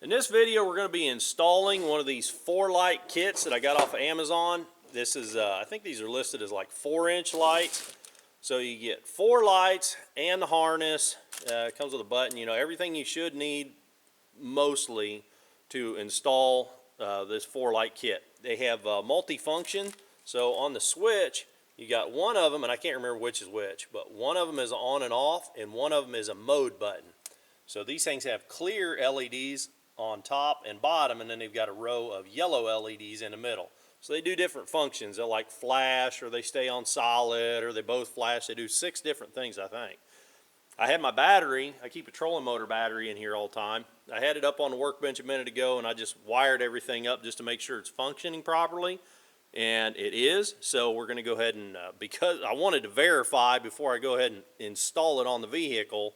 In this video, we're going to be installing one of these 4-light kits that I got off of Amazon. This is, I think these are listed as like 4-inch lights. So you get 4 lights and the harness. It comes with a button, you know, everything you should need mostly to install this 4-light kit. They have multi-function. So on the switch, you got one of them, and I can't remember which is which, but one of them is on and off, and one of them is a mode button. So these things have clear LEDs on top and bottom, and then they've got a row of yellow LEDs in the middle. So they do different functions. They'll like flash, or they stay on solid, or they both flash. They do 6 different things, I think. I had my battery. I keep a trolling motor battery in here all the time. I had it up on the workbench a minute ago, and I just wired everything up just to make sure it's functioning properly, and it is. So we're going to go ahead and, because I wanted to verify before I go ahead and install it on the vehicle,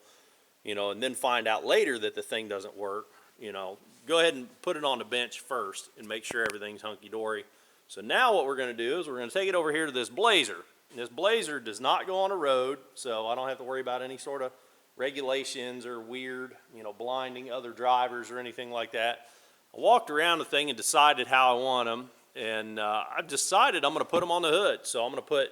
you know, and then find out later that the thing doesn't work, you know, go ahead and put it on the bench first and make sure everything's hunky-dory. So now what we're going to do is we're going to take it over here to this Blazer. And this Blazer does not go on a road, so I don't have to worry about any sort of regulations or weird, you know, blinding other drivers or anything like that. I walked around the thing and decided how I want them, and I've decided I'm going to put them on the hood. So I'm going to put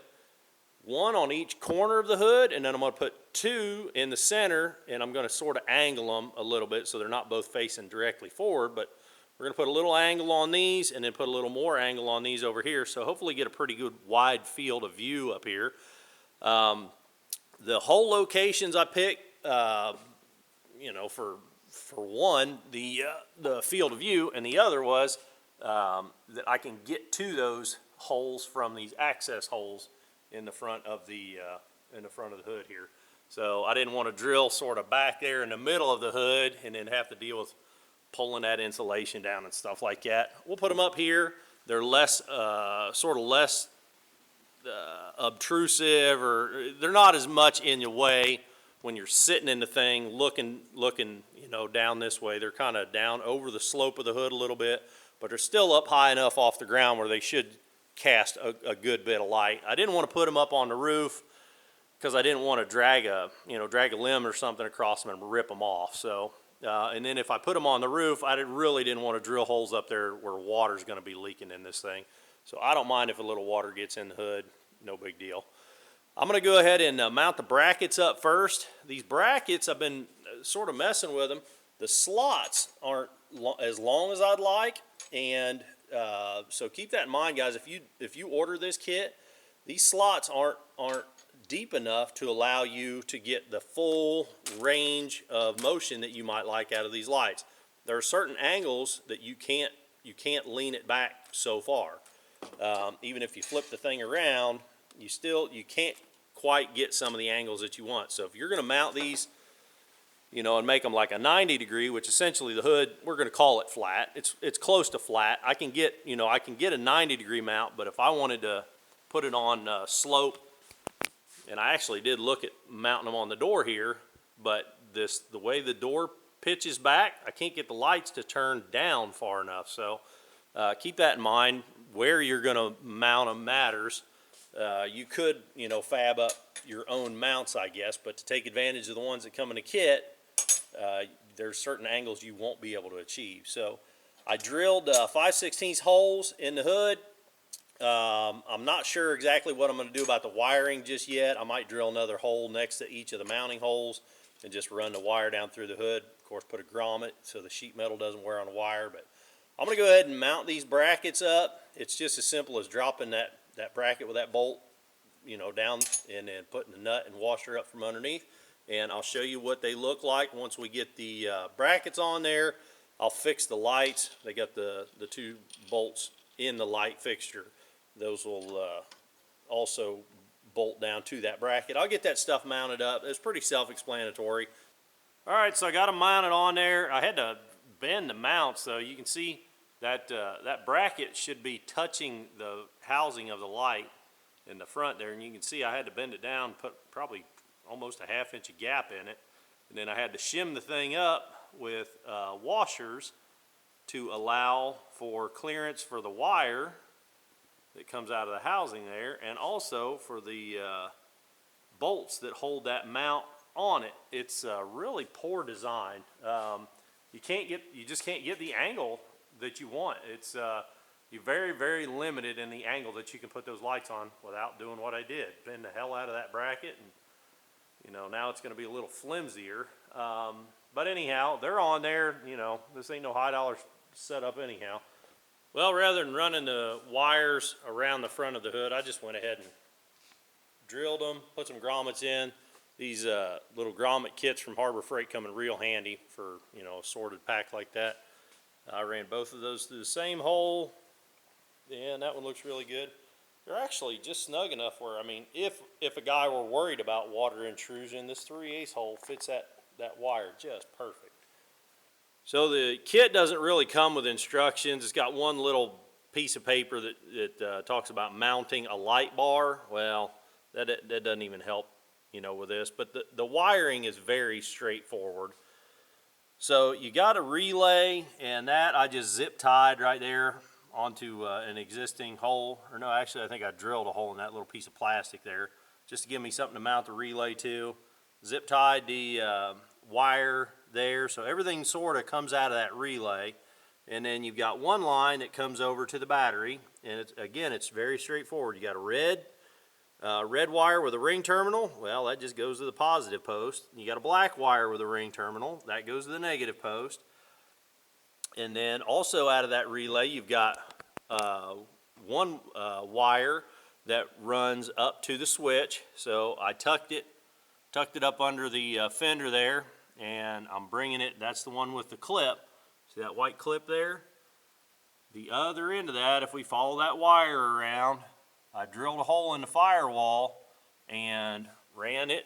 one on each corner of the hood, and then I'm going to put 2 in the center, and I'm going to sort of angle them a little bit so they're not both facing directly forward, but we're going to put a little angle on these and then put a little more angle on these over here, so hopefully get a pretty good wide field of view up here. The whole locations I picked, you know, for one, the field of view, and the other was that I can get to those holes from these access holes in the front of the hood here. So I didn't want to drill sort of back there in the middle of the hood and then have to deal with pulling that insulation down and stuff like that. We'll put them up here. They're less sort of less obtrusive, or they're not as much in your way when you're sitting in the thing looking, you know, down this way. They're kind of down over the slope of the hood a little bit, but they're still up high enough off the ground where they should cast a good bit of light. I didn't want to put them up on the roof because I didn't want to drag a limb or something across them and rip them off. So and then if I put them on the roof, I really didn't want to drill holes up there where water's going to be leaking in this thing. So I don't mind if a little water gets in the hood, no big deal. I'm going to go ahead and mount the brackets up first. These brackets, I've been sort of messing with them. The slots aren't as long as I'd like, and so keep that in mind, guys. If you order this kit, these slots aren't deep enough to allow you to get the full range of motion that you might like out of these lights. There are certain angles that you can't lean it back so far. Even if you flip the thing around, you can't quite get some of the angles that you want. So if you're going to mount these, you know, and make them like a 90 degree, which essentially the hood, we're going to call it flat. It's close to flat. I can get a 90 degree mount, but if I wanted to put it on slope, and I actually did look at mounting them on the door here, but the way the door pitches back, I can't get the lights to turn down far enough. So keep that in mind. Where you're going to mount them matters. You could, you know, fab up your own mounts, I guess, but to take advantage of the ones that come in a kit, there's certain angles you won't be able to achieve. So I drilled 5/16 holes in the hood. I'm not sure exactly what I'm going to do about the wiring just yet. I might drill another hole next to each of the mounting holes and just run the wire down through the hood. Of course, put a grommet so the sheet metal doesn't wear on the wire. But I'm going to go ahead and mount these brackets up. It's just as simple as dropping that bracket with that bolt, you know, down, and then putting the nut and washer up from underneath. And I'll show you what they look like once we get the brackets on there. I'll fix the lights. They got the 2 bolts in the light fixture. Those will also bolt down to that bracket. I'll get that stuff mounted up. It's pretty self-explanatory. All right, so I got them mounted on there. I had to bend the mount so you can see that that bracket should be touching the housing of the light in the front there, and you can see I had to bend it down, put probably almost a 1/2 inch gap in it, and then I had to shim the thing up with washers to allow for clearance for the wire that comes out of the housing there, and also for the bolts that hold that mount on it. It's a really poor design. you just can't get the angle that you want. It's, you're very, very limited in the angle that you can put those lights on without doing what I did. Bend the hell out of that bracket, and you know, now it's gonna be a little flimsier. But anyhow, they're on there, you know, this ain't no high dollar setup anyhow. Well, rather than running the wires around the front of the hood, I just went ahead and drilled them, put some grommets in. These little grommet kits from Harbor Freight come in real handy for, you know, a sorted pack like that. I ran both of those through the same hole, and that one looks really good. They're actually just snug enough where, I mean, if a guy were worried about water intrusion, this 3/8 hole fits that wire just perfect. So the kit doesn't really come with instructions. It's got one little piece of paper that talks about mounting a light bar. Well, that doesn't even help, you know, with this. But the wiring is very straightforward. So you got a relay, and that I just zip tied right there onto an existing hole. Or no, actually I think I drilled a hole in that little piece of plastic there just to give me something to mount the relay to. Zip tied the wire there, so everything sort of comes out of that relay. And then you've got one line that comes over to the battery, and it's very straightforward. You got a red wire with a ring terminal. Well, that just goes to the positive post. You got a black wire with a ring terminal. That goes to the negative post. And then also out of that relay, you've got one wire that runs up to the switch. So I tucked it up under the fender there, and I'm bringing it, that's the one with the clip. See that white clip there? The other end of that, if we follow that wire around, I drilled a hole in the firewall and ran it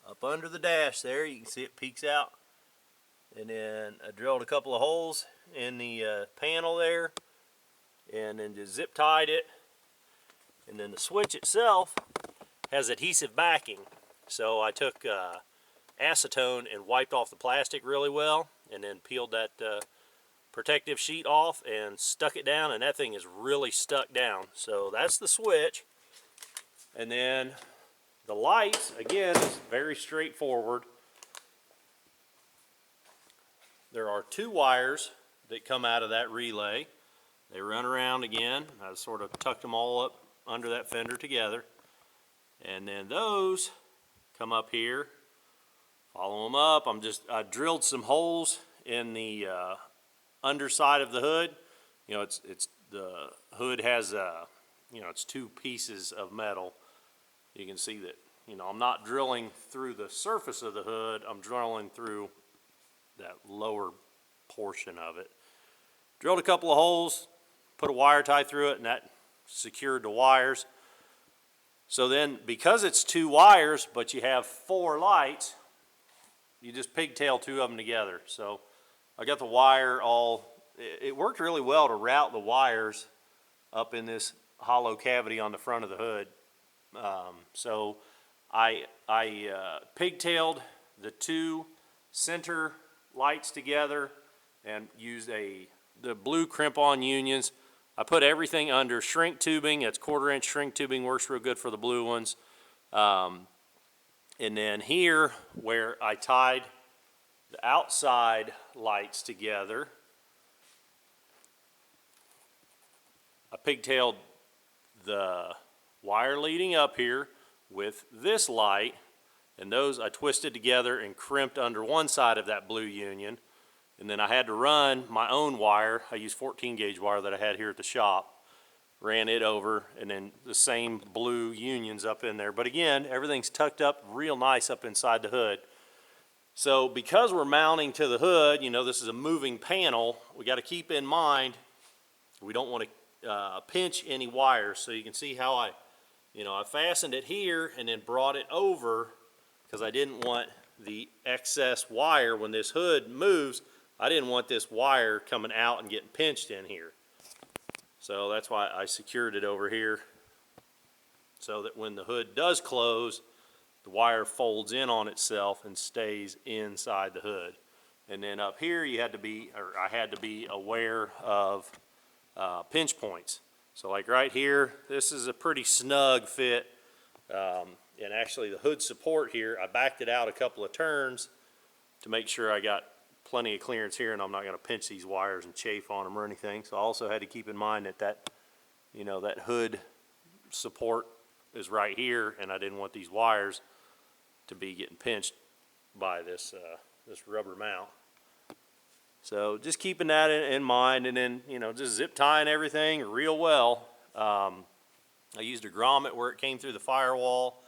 up under the dash there. You can see it peeks out. And then I drilled a couple of holes in the panel there, and then just zip tied it. And then the switch itself has adhesive backing. So I took acetone and wiped off the plastic really well, and then peeled that protective sheet off and stuck it down, and that thing is really stuck down. So that's the switch. And then the lights, again, is very straightforward. There are two wires that come out of that relay. They run around again. I sort of tucked them all up under that fender together. And then those come up here. Follow them up. I drilled some holes in the underside of the hood. You know, it's the hood has you know, it's two pieces of metal. You can see that, you know, I'm not drilling through the surface of the hood. I'm drilling through that lower portion of it. Drilled a couple of holes, put a wire tie through it, and that secured the wires. So then, because it's two wires, but you have four lights, you just pigtail two of them together. So I got the wire all, it worked really well to route the wires up in this hollow cavity on the front of the hood. So I pigtailed the two center lights together and used the blue crimp-on unions. I put everything under shrink tubing. It's 1/4 inch shrink tubing, works real good for the blue ones. And then here, where I tied the outside lights together, I pigtailed the wire leading up here with this light, and those I twisted together and crimped under one side of that blue union. And then I had to run my own wire. I used 14 gauge wire that I had here at the shop. Ran it over, and then the same blue unions up in there. But again, everything's tucked up real nice up inside the hood. So because we're mounting to the hood, you know, this is a moving panel, we got to keep in mind we don't want to pinch any wires. So you can see how I fastened it here and then brought it over, because I didn't want the excess wire when this hood moves. I didn't want this wire coming out and getting pinched in here. So that's why I secured it over here, so that when the hood does close, the wire folds in on itself and stays inside the hood. And then up here, I had to be aware of pinch points. So like right here, this is a pretty snug fit And actually the hood support here, I backed it out a couple of turns to make sure I got plenty of clearance here and I'm not going to pinch these wires and chafe on them or anything. So I also had to keep in mind that you know, that hood support is right here, and I didn't want these wires to be getting pinched by this this rubber mount. So just keeping that in mind, and then, you know, just zip tying everything real well. I used a grommet where it came through the firewall,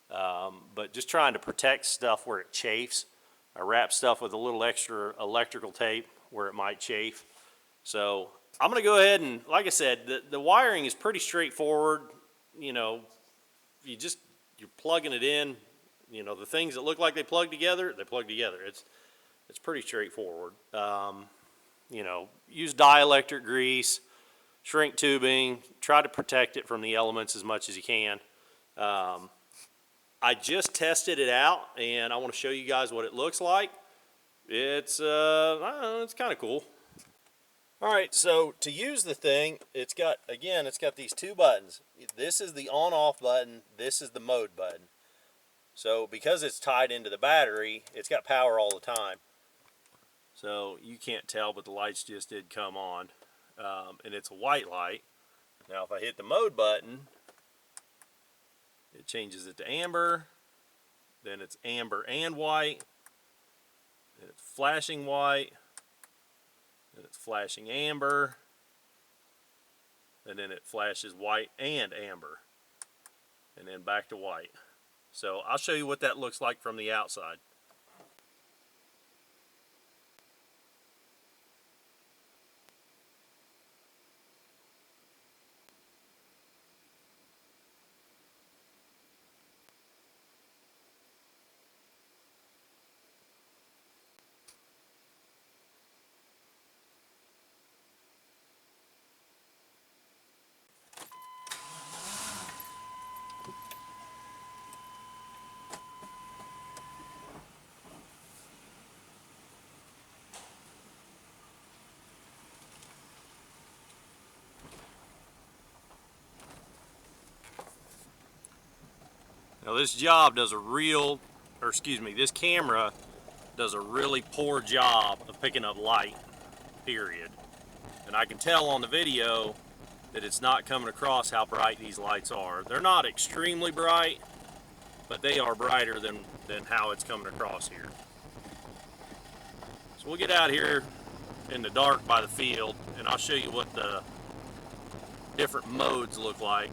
but just trying to protect stuff where it chafes. I wrap stuff with a little extra electrical tape where it might chafe. So I'm going to go ahead and, like I said, the wiring is pretty straightforward. You know, you're plugging it in. You know, the things that look like they plug together, they plug together. It's pretty straightforward. You know, use dielectric grease, shrink tubing, try to protect it from the elements as much as you can. I just tested it out, and I want to show you guys what it looks like. It's I don't know, it's kind of cool. All right, so to use the thing, it's got these two buttons. This is the on-off button. This is the mode button. So because it's tied into the battery, it's got power all the time. So you can't tell, but the lights just did come on. And it's a white light. Now if I hit the mode button, it changes it to amber. Then it's amber and white. Then it's flashing white. Then it's flashing amber. And then it flashes white and amber. And then back to white. So I'll show you what that looks like from the outside. Now this camera does a really poor job of picking up light, period. And I can tell on the video that it's not coming across how bright these lights are. They're not extremely bright, but they are brighter than how it's coming across here. So we'll get out here in the dark by the field, and I'll show you what the different modes look like,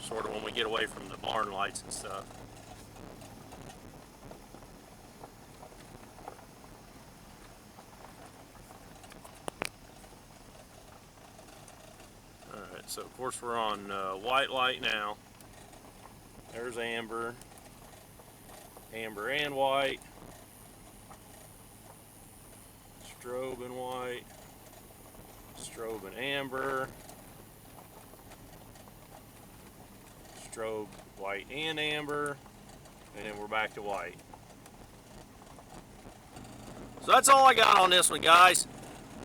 sort of when we get away from the barn lights and stuff. Alright, so of course we're on white light now. There's amber. Amber and white. Strobe and white. Strobe and amber. Strobe, white and amber, and then we're back to white. So that's all I got on this one, guys.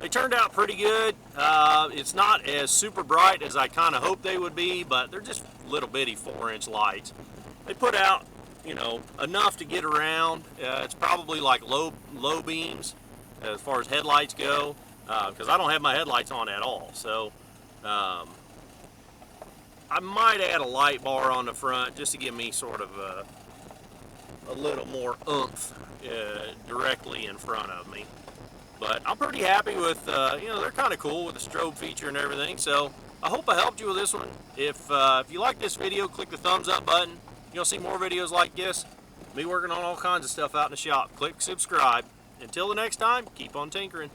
They turned out pretty good. It's not as super bright as I kind of hoped they would be, but they're just little bitty 4-inch lights. They put out, you know, enough to get around. It's probably like low beams as far as headlights go, because I don't have my headlights on at all. So I might add a light bar on the front just to give me sort of a little more oomph directly in front of me. But I'm pretty happy with, you know, they're kind of cool with the strobe feature and everything. So I hope I helped you with this one. If you like this video, click the thumbs up button. You'll see more videos like this. Me working on all kinds of stuff out in the shop. Click subscribe. Until the next time, keep on tinkering.